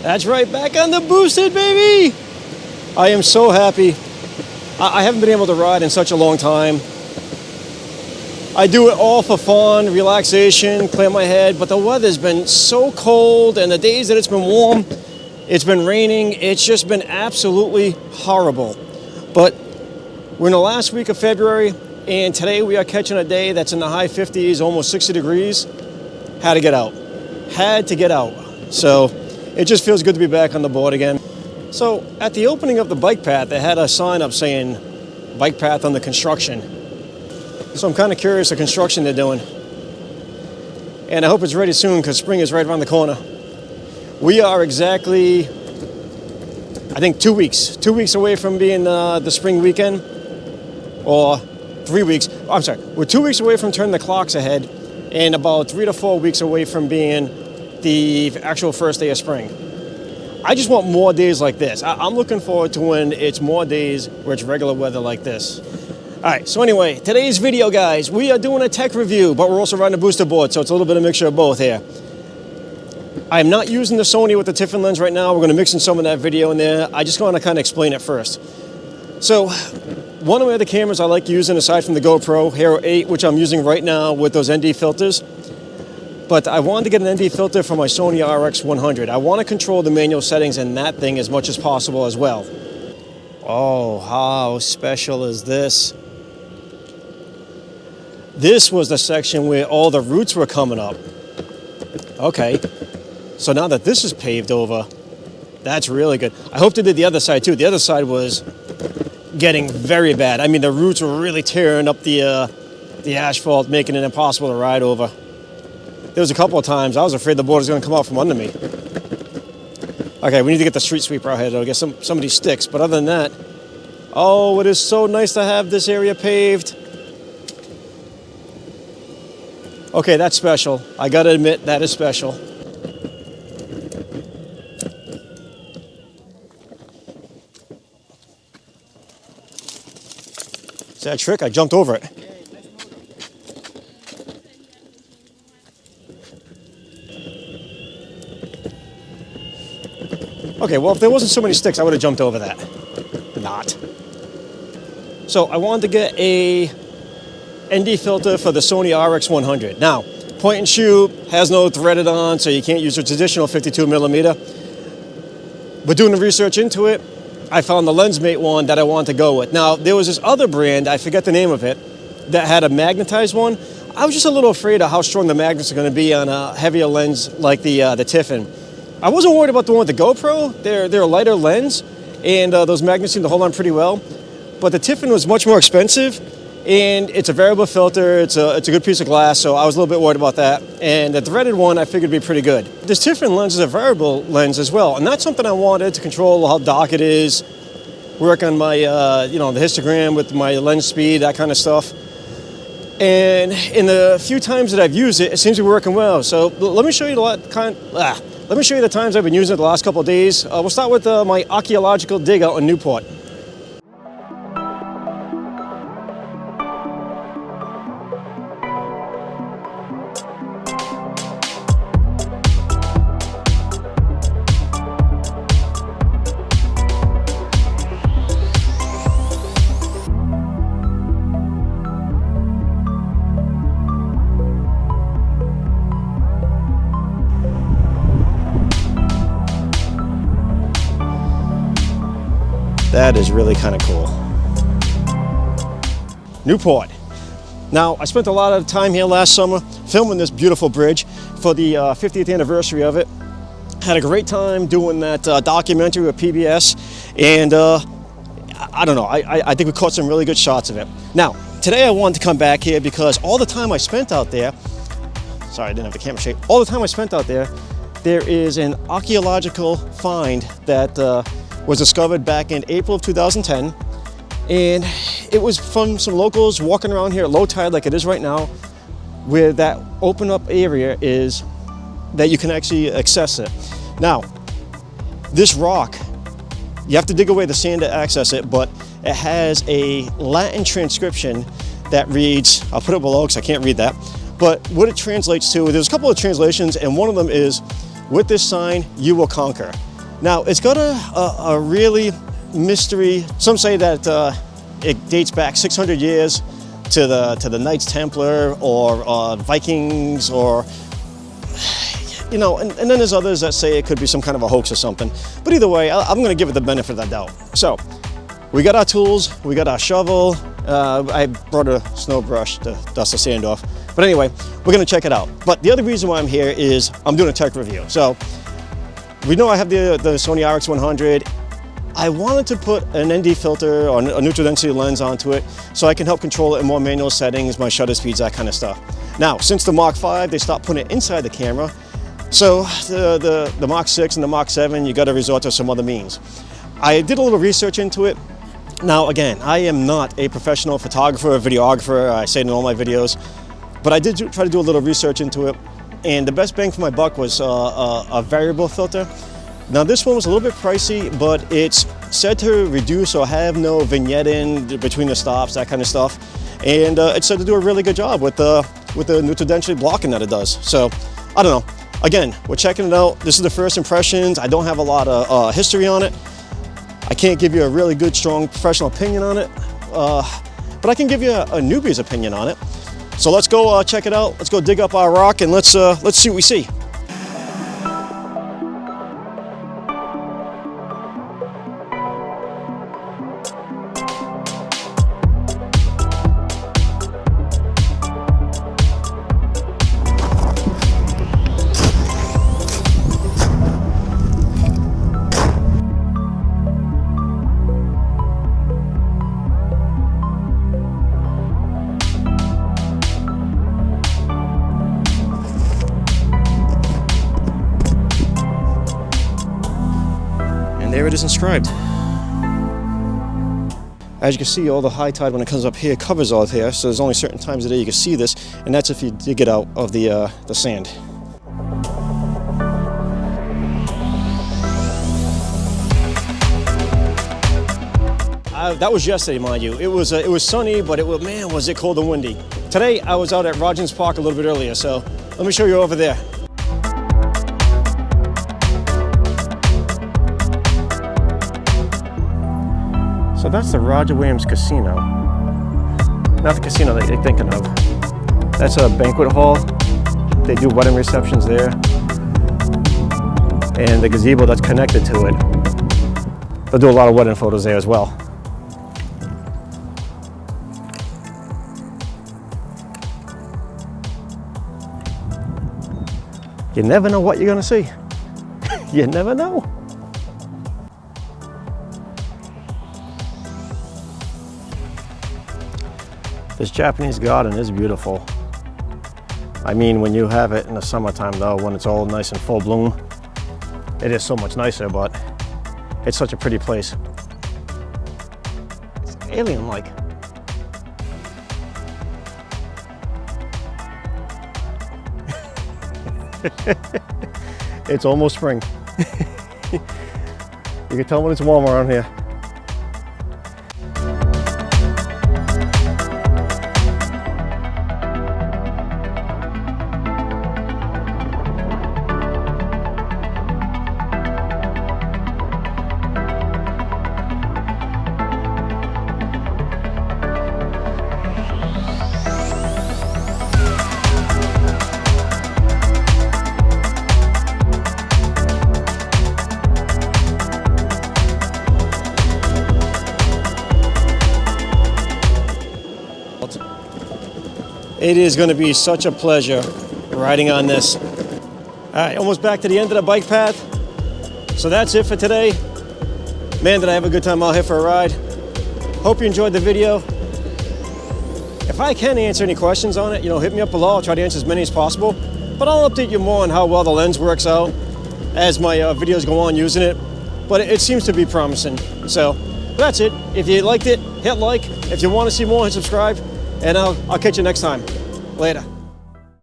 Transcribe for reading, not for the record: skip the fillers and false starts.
That's right, back on the boosted, baby! I am so happy. I haven't been able to ride in such a long time. I do it all for fun, relaxation, clear my head, but the weather's been so cold, and the days that it's been warm, it's been raining, it's just been absolutely horrible. But we're in the last week of February, and today we are catching a day that's in the high 50s, almost 60 degrees. Had to get out. Had to get out. So it just feels good to be back on the board again. So at the opening of the bike path, they had a sign up saying bike path under construction. So I'm kind of curious the construction they're doing. And I hope it's ready soon because spring is right around the corner. We are exactly, I think 2 weeks. 2 weeks away from being the spring weekend. Or 3 weeks. I'm sorry. We're 2 weeks away from turning the clocks ahead. And about 3 to 4 weeks away from being the actual first day of spring. I just want more days like this. I'm looking forward to when it's more days where it's regular weather like this. All right, so anyway, today's video, guys, we are doing a tech review, but we're also riding a booster board, so it's a little bit of a mixture of both here. I'm not using the Sony with the Tiffen lens right now. We're going to mix in some of that video in there. I just want to kind of explain it first. So one of the other cameras I like using, aside from the GoPro Hero 8, which I'm using right now with those ND filters, but I wanted to get an ND filter for my Sony RX100. I want to control the manual settings in that thing as much as possible as well. Oh, how special is this? This was the section where all the roots were coming up. Okay, so now that this is paved over, that's really good. I hope they did the other side too. The other side was getting very bad. I mean, the roots were really tearing up the asphalt, making it impossible to ride over. There was a couple of times I was afraid the board was going to come out from under me. Okay, we need to get the street sweeper out here to get some of these sticks. But other than that, oh, it is so nice to have this area paved. Okay, that's special. I got to admit, that is special. Is that a trick? I jumped over it. Okay, well, if there wasn't so many sticks, I would have jumped over that. Not. So I wanted to get a ND filter for the Sony RX100. Now, point and shoot, has no threaded on, so you can't use a traditional 52 millimeter. But doing the research into it, I found the Lensmate one that I wanted to go with. Now, there was this other brand, I forget the name of it, that had a magnetized one. I was just a little afraid of how strong the magnets are going to be on a heavier lens like the Tiffen. I wasn't worried about the one with the GoPro. They're a lighter lens, and those magnets seem to hold on pretty well. But the Tiffen was much more expensive, and it's a variable filter. It's a good piece of glass, so I was a little bit worried about that. And the threaded one, I figured would be pretty good. This Tiffen lens is a variable lens as well, and that's something I wanted to control how dark it is, work on my, the histogram with my lens speed, that kind of stuff. And in the few times that I've used it, it seems to be working well. So let me show you Let me show you the times I've been using it the last couple of days. We'll start with my archaeological dig out in Newport. That is really kind of cool. Newport. Now, I spent a lot of time here last summer filming this beautiful bridge for the 50th anniversary of it. Had a great time doing that documentary with PBS, and I don't know, I think we caught some really good shots of it. Now, today I wanted to come back here because all the time I spent out there, sorry, I didn't have the camera shake, all the time I spent out there, there is an archaeological find that was discovered back in April of 2010, and it was from some locals walking around here at low tide like it is right now, where that open up area is that you can actually access it. Now, this rock, you have to dig away the sand to access it, but it has a Latin transcription that reads, I'll put it below because I can't read that, but what it translates to, there's a couple of translations, and one of them is, with this sign, you will conquer. Now, it's got a really mystery. Some say that it dates back 600 years to the Knights Templar or Vikings, or you know, and then there's others that say it could be some kind of a hoax or something. But either way, I'm going to give it the benefit of the doubt. So we got our tools, we got our shovel. I brought a snow brush to dust the sand off. But anyway, we're going to check it out. But the other reason why I'm here is I'm doing a tech review. So we know I have the Sony RX100. I wanted to put an ND filter or a neutral density lens onto it so I can help control it in more manual settings, my shutter speeds, that kind of stuff. Now, since the Mark V, they stopped putting it inside the camera. So the Mark 6 and the Mark 7, you got to resort to some other means. I did a little research into it. Now, again, I am not a professional photographer or videographer. I say it in all my videos, but I did try to do a little research into it. And the best bang for my buck was a variable filter. Now, this one was a little bit pricey, but it's said to reduce or have no vignetting between the stops, that kind of stuff. And it's said to do a really good job with the neutral density blocking that it does. So, I don't know. Again, we're checking it out. This is the first impressions. I don't have a lot of history on it. I can't give you a really good, strong professional opinion on it, but I can give you a newbie's opinion on it. So let's go check it out. Let's go dig up our rock and let's see what we see. And there it is inscribed. As you can see, all the high tide when it comes up here covers all here, so there's only certain times of the day you can see this, and that's if you dig it out of the sand. That was yesterday, mind you. It was sunny, but man, was it cold and windy. Today, I was out at Rogers Park a little bit earlier, so let me show you over there. So that's the Roger Williams Casino. Not the casino that you're thinking of. That's a banquet hall. They do wedding receptions there. And the gazebo that's connected to it. They'll do a lot of wedding photos there as well. You never know what you're gonna see. You never know. This Japanese garden is beautiful. I mean, when you have it in the summertime though, when it's all nice and full bloom, it is so much nicer, but it's such a pretty place. It's alien-like. It's almost spring. You can tell when it's warm around here. It is going to be such a pleasure riding on this. All right, almost back to the end of the bike path. So that's it for today. Man, did I have a good time out here for a ride. Hope you enjoyed the video. If I can answer any questions on it, hit me up below. I'll try to answer as many as possible. But I'll update you more on how well the lens works out as my videos go on using it. But it seems to be promising. So that's it. If you liked it, hit like. If you want to see more, hit subscribe. And I'll catch you next time. Later.